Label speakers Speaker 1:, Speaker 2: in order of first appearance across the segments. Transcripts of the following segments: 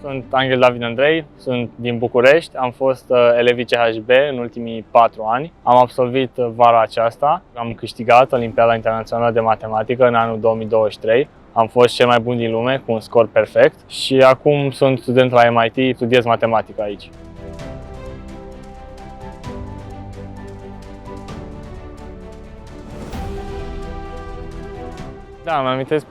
Speaker 1: Sunt Angel David Andrei, sunt din București, am fost elev CHB în ultimii 4 ani. Am absolvit vara aceasta, am câștigat Olimpiada Internațională de Matematică în anul 2023. Am fost cel mai bun din lume cu un scor perfect și acum sunt student la MIT, studiez matematică aici. Da, îmi amintesc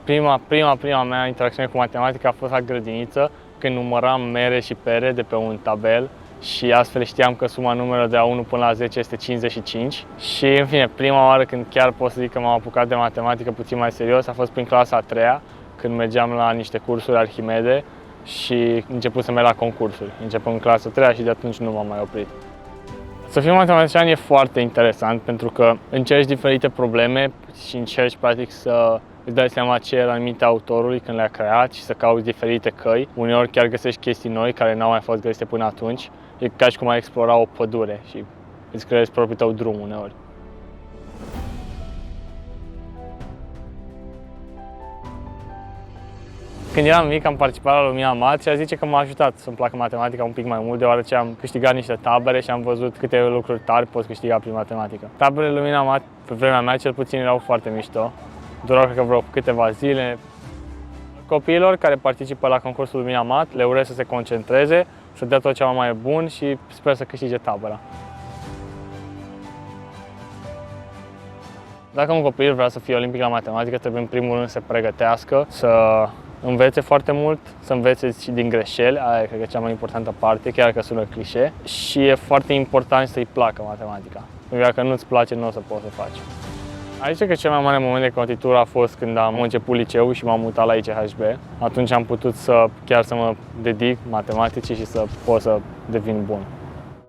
Speaker 1: prima mea interacțiune cu matematica a fost la grădiniță, când număram mere și pere de pe un tabel și astfel știam că suma numerelor de la 1 până la 10 este 55. Și în fine, prima oară când chiar pot să zic că m-am apucat de matematică puțin mai serios a fost prin clasa a 3-a, când mergeam la niște cursuri Arhimede și început să merg la concursuri. Începând în clasa a 3-a și de atunci nu m-am mai oprit. Să fii matematician e foarte interesant pentru că încerci diferite probleme și încerci practic să îți dai seama ce era în mintea autorului când le-a creat și să cauți diferite căi. Uneori chiar găsești chestii noi care n-au mai fost găsite până atunci. E ca și cum ai explora o pădure și îți creezi propriul tău drum uneori. Când eram mic am participat la Lumina Mat și a zice că m-a ajutat să-mi placă matematica un pic mai mult, deoarece am câștigat niște tabere și am văzut câte lucruri tari poți câștiga prin matematică. Taberele Lumina Mat, pe vremea mea cel puțin, erau foarte mișto. Durau cred că vreo câteva zile. Copiilor care participă la concursul Lumina Mat le urez să se concentreze, să dea tot ceva mai bun și sper să câștige tabăra. Dacă un copil vrea să fie olimpic la matematică, trebuie în primul rând să se pregătească, să învețe foarte mult, să învețe și din greșeli, aia e cred că cea mai importantă parte, chiar că sună clișe. Și e foarte important să-i placă matematica, pentru că dacă nu-ți place, nu o să poți să faci. Aici cred că cel mai mare moment de cotitură a fost când am început liceul și m-am mutat la ICHB. Atunci am putut să mă dedic matematicii și să pot să devin bun.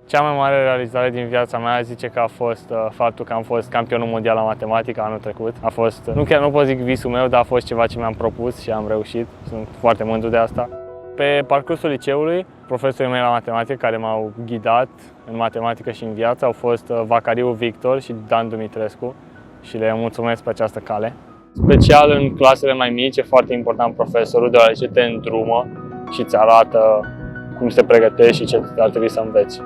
Speaker 1: Cea mai mare realizare din viața mea zice că a fost faptul că am fost campionul mondial la matematică anul trecut. A fost, nu pot zic visul meu, dar a fost ceva ce mi-am propus și am reușit. Sunt foarte mândru de asta. Pe parcursul liceului, profesorii mei la matematică care m-au ghidat în matematică și în viață au fost Vacariu Victor și Dan Dumitrescu și le mulțumesc pe această cale. Special în clasele mai mici e foarte important profesorul, deoarece te îndrumă și îți arată cum să te pregătești și ce ar trebui să înveți.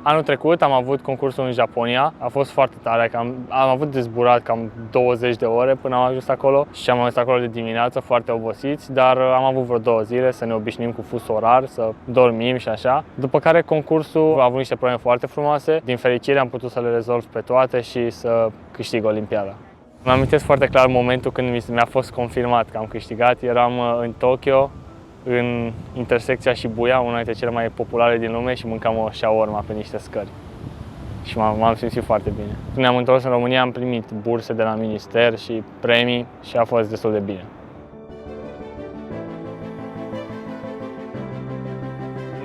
Speaker 1: Anul trecut am avut concursul în Japonia, a fost foarte tare, am avut de zburat cam 20 de ore până am ajuns acolo și am ajuns acolo de dimineață foarte obosiți, dar am avut vreo 2 zile să ne obișnuim cu fus orar, să dormim și așa. După care concursul a avut niște probleme foarte frumoase, din fericire am putut să le rezolv pe toate și să câștig Olimpiada. Îmi amintesc foarte clar momentul când mi-a fost confirmat că am câștigat, eram în Tokyo, în intersecția Shibuya, una dintre cele mai populare din lume și mâncam o shawarma pe niște scări. Și m-am simțit foarte bine. Când ne-am întors în România am primit burse de la minister și premii și a fost destul de bine.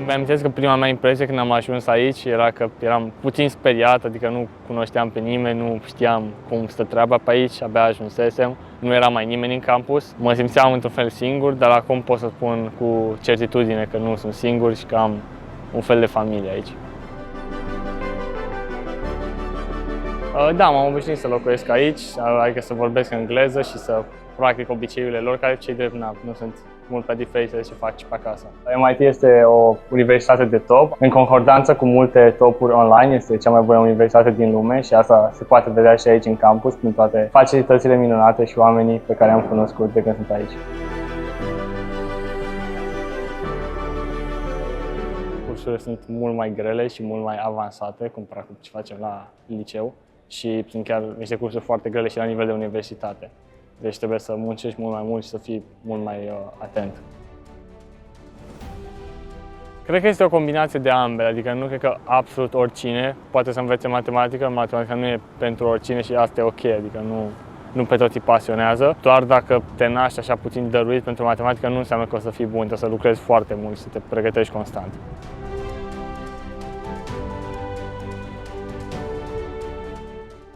Speaker 1: Îmi amintesc că prima mea impresie când am ajuns aici era că eram puțin speriat, adică nu cunoșteam pe nimeni, nu știam cum stă treaba pe aici, abia ajunsesem, nu era mai nimeni în campus. Mă simțeam într-un fel singur, dar acum pot să spun cu certitudine că nu sunt singur și că am un fel de familie aici. Da, m-am obișnuit să locuiesc aici, adică să vorbesc engleză și să practic obiceiurile lor, care cei drept nu sunt mult pe diferite de ce fac și pe acasă. MIT este o universitate de top, în concordanță cu multe topuri online, este cea mai bună universitate din lume și asta se poate vedea și aici în campus, prin toate facilitățile minunate și oamenii pe care am cunoscut de când sunt aici. Cursurile sunt mult mai grele și mult mai avansate, comparat cu ce facem la liceu și sunt chiar niște cursuri foarte grele și la nivel de universitate. Deci trebuie să muncești mult mai mult și să fii mult mai atent. Cred că este o combinație de ambele, adică nu cred că absolut oricine poate să învețe matematică. Matematica nu e pentru oricine și asta e ok, adică nu pe toți îi pasionează. Doar dacă te naști așa puțin dăruit pentru matematică nu înseamnă că o să fii bun, trebuie să lucrezi foarte mult și să te pregătești constant.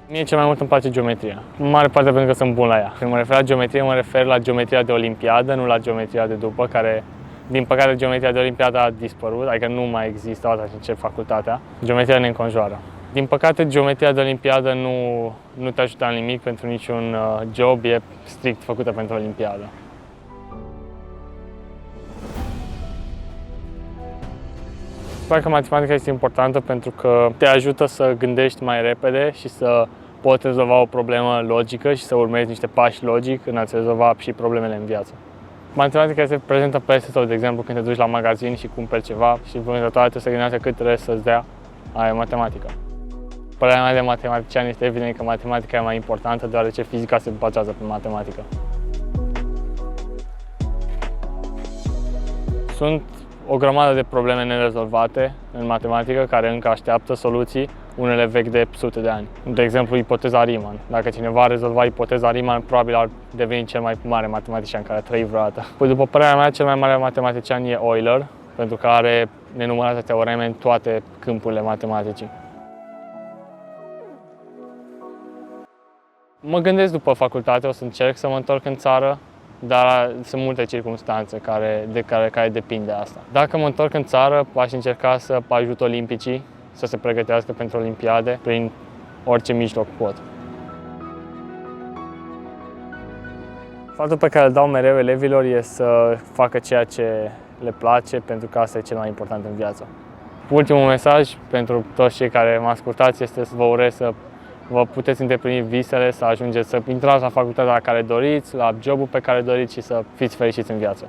Speaker 1: Mie cel mai mult îmi place geometria. În mare parte pentru că sunt bun la ea. Când mă refer la geometrie, mă refer la geometria de olimpiadă, nu la geometria de după, care, din păcate, geometria de olimpiadă a dispărut, adică nu mai există odată ce încep facultatea. Geometria ne înconjoară. Din păcate, geometria de olimpiadă nu te ajută în nimic pentru niciun job, e strict făcută pentru olimpiadă. Cred că matematica este importantă pentru că te ajută să gândești mai repede și să poți rezolva o problemă logică și să urmezi niște pași logic în a-ți rezolva și problemele în viață. Matematica este prezentă peste tot, de exemplu când te duci la magazin și cumperi ceva și vânzătoarea trebuie să gândească cât trebuie să-ți dea, aia e matematica. Părerea mea de matematician este evident că matematica e mai importantă deoarece fizica se bazează pe matematică. Sunt o grămadă de probleme nerezolvate în matematică care încă așteaptă soluții, unele vechi de sute de ani. De exemplu, ipoteza Riemann. Dacă cineva ar rezolva ipoteza Riemann, probabil ar deveni cel mai mare matematician care a trăit vreodată. Păi, după părerea mea, cel mai mare matematician e Euler, pentru că are nenumărate teoreme în toate câmpurile matematicii. Mă gândesc după facultate, o să încerc să mă întorc în țară, dar sunt multe circunstanțe care depind de asta. Dacă mă întorc în țară, aș încerca să ajut olimpicii să se pregătească pentru olimpiade prin orice mijloc pot. Sfatul pe care îl dau mereu elevilor e să facă ceea ce le place, pentru că asta e cel mai important în viață. Ultimul mesaj pentru toți cei care mă ascultați este să vă urez să vă puteți îndeplini visele, să ajungeți să intrați la facultatea la care doriți, la jobul pe care doriți și să fiți fericiți în viață.